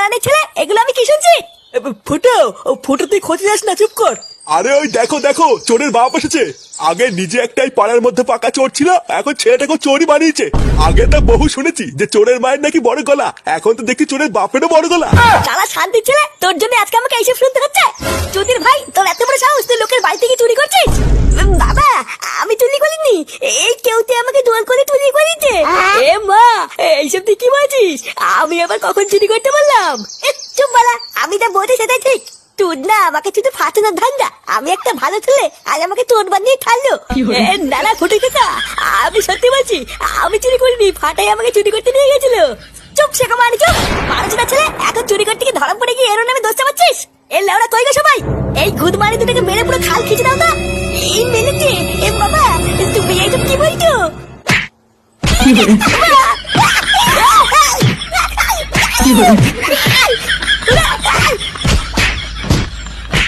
মারানের ছেলে, এগুলো আমি কি শুনছি? ফুটো, ফুটো তুই খোঁজে যাস না, চুপ কর। আরে ওই দেখো দেখো, চোরের বাপ এসেছে। আগে নিজে একটাই পাড়ার মধ্যে পাকা চোর ছিল, এখন ছেলেটাকে চোরই বানিয়েছে। আগে তো বহু শুনেছি যে চোরের মায়ের নাকি বড় গলা, এখন তো দেখি চোরের বাপেরও বড় গলা। শালা শান্তির ছেলে, তোর জন্য আজকে আমাকে এইসব শুনতে হচ্ছে। চুদির ভাই, তোর এত বড় সাহস, তুই লোকের বাড়ি থেকে চুরি করছিস? বাবা, আমি চুরি করিনি, এই কেউতে আমাকে জোর করে চুরি করিয়েছে। এ মা, এইসব তুই কি বলছিস? আমি আবার কখন চুরি করতে বললাম? চুপ বলা, আমি যা বলছি সেটাই ঠিক। তুই না আমাকে শুধু ফাটানোর ধান্দা, আমি একটা ভালো ছেলে আর আমাকে চোর বানিয়ে ছাড়লো। না না ফুটে কাকা, আমি সত্যি বলছি, আমি চুরি করিনি, ফাটাই আমাকে চুরি করতে নিয়ে গেছিল। চুপ শেখা মানে, চুপ মানুষ না ছেলে, এখন চুরি করতে গিয়ে ধরা পড়ে গিয়ে এর নামে দোষ চাপাচ্ছিস? এ লেওড়া কই গো সবাই, এই গুদ মারি দুটাকে মেরে পুরো খাল খিচে দাও তো। এই মেরেছে, এ বাবা তুমি এইসব কি বলছো? কি